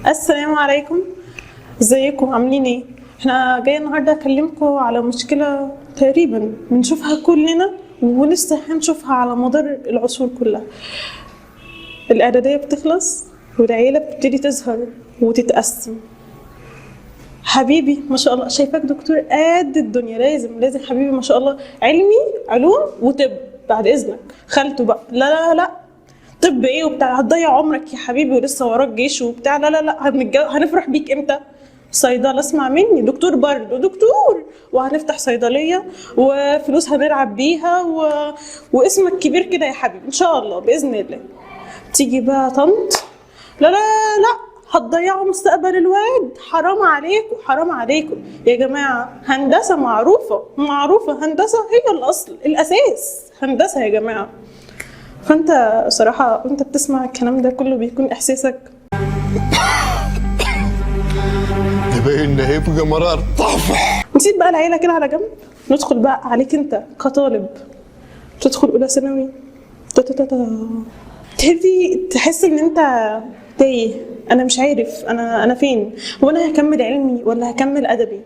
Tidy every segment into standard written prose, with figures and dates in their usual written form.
السلام عليكم. ازيكم عاملين ايه؟ احنا جاي النهارده اكلمكم على مشكله تقريبا بنشوفها كلنا ولسه هنشوفها على مدار العصور كلها. الاعداديه بتخلص والعيله بتبتدي تظهر وتتقسم. حبيبي ما شاء الله شايفاك دكتور قد الدنيا، لازم حبيبي ما شاء الله علمي علوم وطب، بعد اذنك خالته بقى لا طب ايه وبتاع، هتضيع عمرك يا حبيبي ولسه وراك جيش وبتاع، لا هنفرح بيك امتى؟ صيدله اسمع مني، دكتور برضه دكتور، وهنفتح صيدليه وفلوس هنلعب بيها واسمك كبير كده يا حبيبي ان شاء الله باذن الله. تيجي بقى طنط لا هتضيعوا مستقبل الواد، حرام عليكم حرام عليكم يا جماعه. هندسه معروفه هندسه هي الاصل الاساس، هندسه يا جماعه. فانت صراحه وانت بتسمع الكلام ده كله بيكون احساسك تبين هيبقى مرار طافح. نسيت بقى العيله كده على جنب، ندخل بقى عليك انت كطالب تدخل اولى ثانوي، تبتدي تحس ان انت تايه. انا مش عارف انا فين، هو انا هكمل علمي ولا هكمل ادبي؟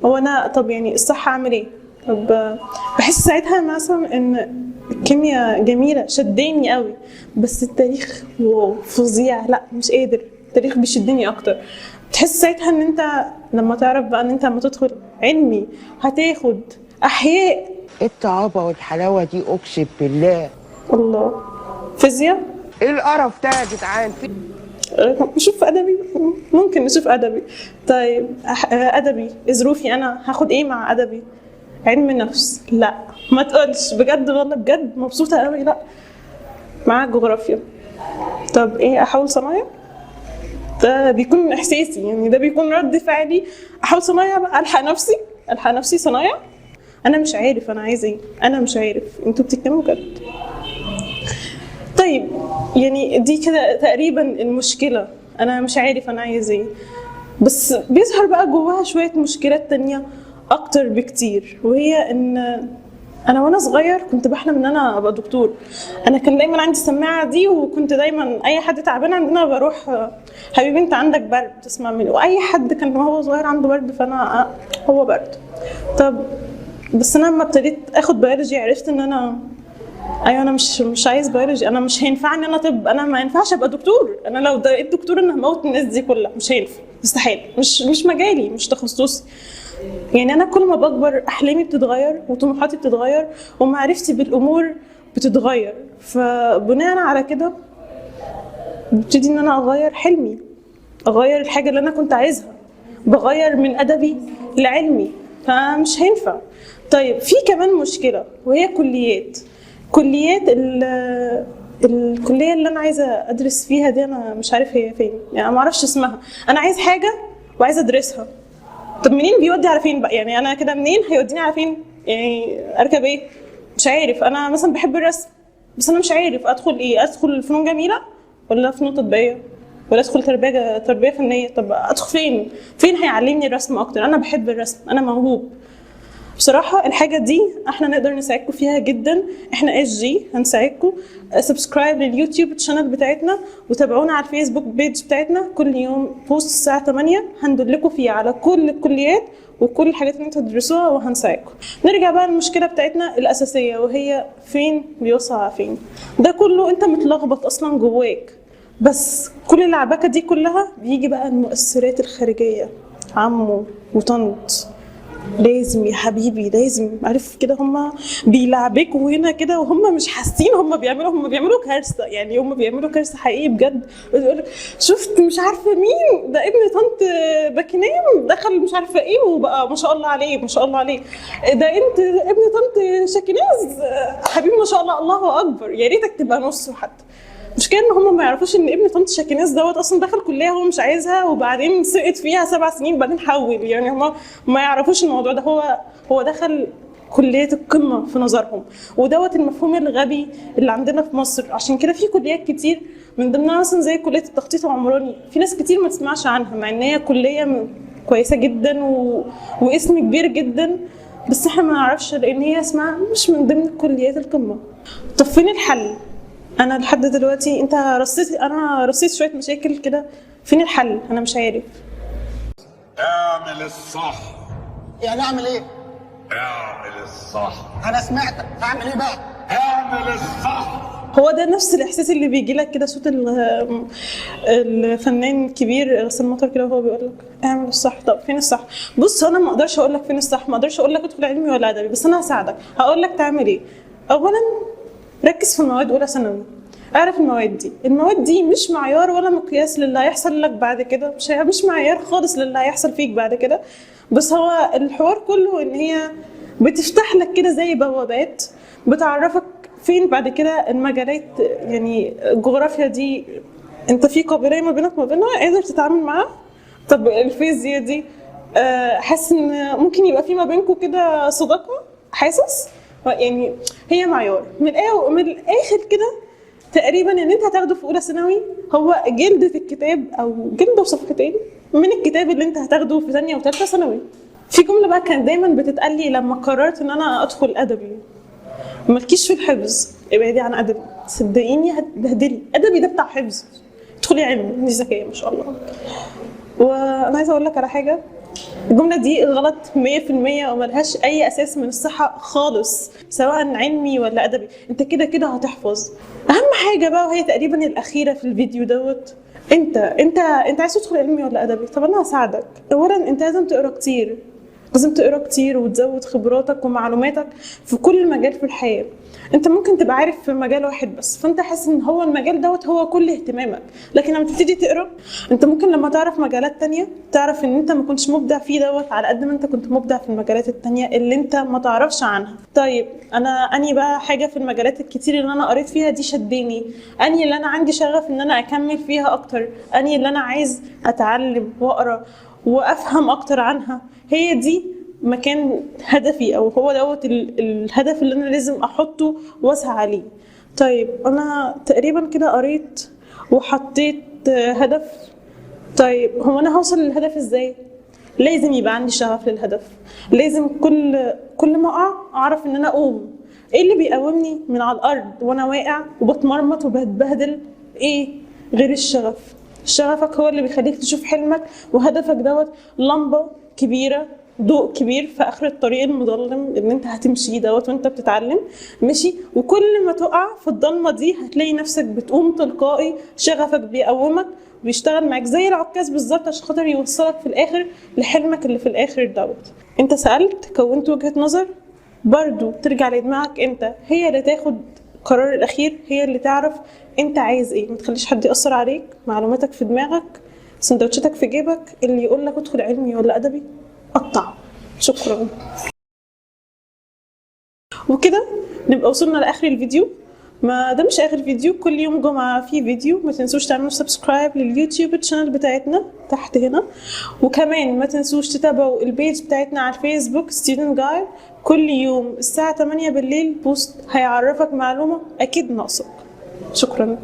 هو انا طب يعني الصح اعمل ايه؟ طب بحس ساعتها مثلا ان الكيمياء جميله شداني قوي، بس التاريخ واو فظيع، لا مش قادر، التاريخ بيشدني اكتر. تحس ساعتها ان انت لما تعرف بقى ان انت لما تدخل علمي هتاخد احياء. ايه الطعابه والحلاوه دي اقسم بالله. الله، فيزياء. ايه القرف ده يا جدعان؟ نشوف ادبي، ممكن نشوف ادبي. طيب ادبي ظروفي انا هاخد ايه مع ادبي؟ علم نفس، لا ما تقولش بجد والله بجد مبسوطه قوي، لا معاك جغرافيا. طب ايه احاول صنايع؟ ده بيكون احساسي، يعني ده بيكون رد فعلي. احاول صنايع بقى، الحق نفسي صنايع. انا مش عارف انا عايزه ايه، انا مش عارف انتوا بتتكلموا بجد. طيب يعني دي كده تقريبا المشكله، انا مش عارف انا عايزه ايه، بس بيظهر بقى جواها شويه مشكلات تانية اكتر بكتير، وهي ان انا وانا صغير كنت بحلم ان انا ابقى دكتور. انا كان دايما عندي السماعه دي، وكنت دايما اي حد تعبان عندنا بروح حبيبي انت عندك برد تسمع مني، واي حد كان وهو صغير عنده برد فانا هو برد. طب بس انا لما ابتديت اخد بيولوجي عرفت ان انا ايوه انا مش عايز بيولوجي، انا مش هينفعني انا طب، انا ما ينفعش ابقى دكتور، انا لو بقيت دكتور انا هموت الناس دي كلها، مش هينفع استحيل، مش مجالي مش تخصصي. يعني انا كل ما بكبر احلامي بتتغير وطموحاتي بتتغير ومعرفتي بالامور بتتغير، فبناء على كده ببتدي ان انا اغير حلمي، اغير الحاجه اللي انا كنت عايزها، بغير من ادبي لعلمي، فمش هينفع. طيب في كمان مشكله وهي كليات الكليه اللي انا عايزه ادرس فيها دي انا مش عارف هي فين، يعني ما اعرفش اسمها. انا عايز حاجه وعايزه ادرسها، طب منين بيودي على فين بقى؟ يعني انا كده منين هيوديني على فين؟ يعني اركب ايه؟ مش عارف. انا مثلا بحب الرسم بس انا مش عارف ادخل ايه، ادخل فنون جميله ولا فنون تطبيقيه ولا ادخل تربيه فنيه؟ طب ادخل فين هيعلمني الرسم اكتر؟ انا بحب الرسم، انا موهوب بصراحه. الحاجه دي احنا نقدر نساعدكم فيها جدا، احنا اس جي هنساعدكم. سبسكرايب لليوتيوب تشانل بتاعتنا وتابعونا على الفيسبوك بيج بتاعتنا، كل يوم بوست الساعه 8 هندلكم فيه على كل الكليات وكل الحاجات اللي انتوا تدرسوها وهنساعدكم. نرجع بقى للمشكله بتاعتنا الاساسيه وهي فين بيوصل على فين. ده كله انت متلخبط اصلا جواك، بس كل العباكه دي كلها بيجي بقى المؤثرات الخارجيه، عمو وطنط. لازم يا حبيبي لازم، عارف كده هما بيلعبكوا هنا كده وهم مش حاسين، هم بيعملوا كارثه، يعني هم بيعملوا كارثه حقيقي بجد. يقول شفت مش عارفه مين ده ابن طنط باكينام دخل مش عارفه ايه وبقى ما شاء الله عليه ما شاء الله عليه، ده انت ابن طنط شاكيناز حبيبي ما شاء الله الله اكبر، يا ريتك تبقى نصه حتى. مش كده ان هم ما يعرفوش ان ابن طنط شاكيناز دوت اصلا دخل كليه هو مش عايزها وبعدين سقط فيها 7 سنين وبعدين حول، يعني هم ما يعرفوش الموضوع ده. هو دخل كليه القمه في نظرهم، ودوت المفهوم الغبي اللي عندنا في مصر. عشان كده في كليات كتير من ضمنها مثلا زي كليه التخطيط العمراني، في ناس كتير ما تسمعش عنها مع ان هي كليه كويسه جدا واسم كبير جدا، بس احنا ما نعرفش لان هي اسمها مش من ضمن كليات القمه. طب فين الحل؟ انا لحد دلوقتي انا رصيت شويه مشاكل كده فين الحل؟ انا مش عارف. اعمل الصح. يعني اعمل ايه؟ اعمل الصح. انا سمعتك، اعمل ايه بقى؟ اعمل الصح. هو ده نفس الاحساس اللي بيجي لك كده، صوت الفنان الكبير غسان مطر كده وهو بيقول لك اعمل الصح. طب فين الصح؟ بص انا ما اقدرش اقول لك فين الصح، ما اقدرش اقول لك ادخل علمي ولا ادبي، بس انا هساعدك. هقول لك تعمل ايه. اولا ركز في المواد اولى ثانوي. اعرف المواد دي مش معيار ولا مقياس للي هيحصل لك بعد كده، مش معيار خالص للي هيحصل فيك بعد كده. بس هو الحوار كله ان هي بتفتح لك كده زي بوابات بتعرفك فين بعد كده المجالات. يعني الجغرافيا دي انت في قابليه ما بينك وما بينها قادر تتعامل معاها. طب الفيزياء دي حاسس ان ممكن يبقى في ما بينكم كده صداقه، حاسس يعني هي معيار من الاخر كده تقريبا ان انت هتاخده في اولى ثانوي هو جلدة الكتاب او جلدة وصفحتين من الكتاب اللي انت هتاخده في ثانيه وثالثه ثانوي. في جمله بقى كانت دايما بتتقال لي لما قررت ان انا ادخل ادبي: مالكيش في الحفظ، ابعدي عن ادبي. صدقيني هتبهدلي، ادبي ده بتاع حفظ، ادخلي علمي، انت ذكيه ما شاء الله. وانا عايزه اقول لك على حاجه، الجمله دي غلط 100% وملهاش اي اساس من الصحه خالص، سواء علمي ولا ادبي انت كده كده هتحفظ. اهم حاجه بقى وهي تقريبا الاخيره في الفيديو دوت، انت عايز تدخل علمي ولا ادبي؟ طب انا هساعدك. اولا انت لازم تقرا كتير، لازم تقرا كتير وتزود خبراتك ومعلوماتك في كل مجال في الحياه. انت ممكن تبقى عارف في مجال واحد بس، فانت حاسس ان هو المجال دوت هو كل اهتمامك، لكن لما تبتدي تقرا انت ممكن لما تعرف مجالات تانية تعرف ان انت ما كنتش مبدع فيه دوت على قد ما انت كنت مبدع في المجالات التانية اللي انت ما تعرفش عنها. طيب انا اني بقى حاجه في المجالات الكتير اللي انا قريت فيها دي شدني، اني اللي انا عندي شغف ان انا اكمل فيها اكتر، اني اللي انا عايز اتعلم واقرا وافهم اكتر عنها، هي دي مكان هدفي او هو دوت الهدف اللي انا لازم احطه واسعى عليه. طيب انا تقريبا كده قريت وحطيت هدف. طيب هو انا هوصل للهدف ازاي؟ لازم يبقى عندي شغف للهدف، لازم كل ما اقع اعرف ان انا اقوم. ايه اللي بيقومني من على الارض وانا واقع وبتمرمط وبتبهدل؟ ايه غير الشغف؟ شغفك هو اللي بيخليك تشوف حلمك وهدفك دوت لمبه كبيره، ضوء كبير في اخر الطريق المظلم اللي انت هتمشيه دوت وانت بتتعلم ماشي. وكل ما تقع في الضلمه دي هتلاقي نفسك بتقوم تلقائي، شغفك بيقومك وبيشتغل معاك زي العكاز بالظبط عشان خاطر يوصلك في الاخر لحلمك اللي في الاخر دوت. انت سالت، كونت وجهه نظر، برضو ترجع لدماغك انت، هي اللي تاخد القرار الاخير، هي اللي تعرف انت عايز ايه. ما تخليش حد ياثر عليك، معلوماتك في دماغك، سندوتشاتك في جيبك، اللي يقول لك ادخل علمي ولا ادبي قطع. شكرا. وكده نبقى وصلنا لاخر الفيديو. ما ده مش اخر فيديو، كل يوم جمعه في فيديو. ما تنسوش تعملوا سبسكرايب لليوتيوب الشانل بتاعتنا تحت هنا، وكمان ما تنسوش تتابعوا البيج بتاعتنا على الفيسبوك ستودنت جايد. كل يوم الساعه 8 بالليل بوست هيعرفك معلومه اكيد ناقصك. شكرا.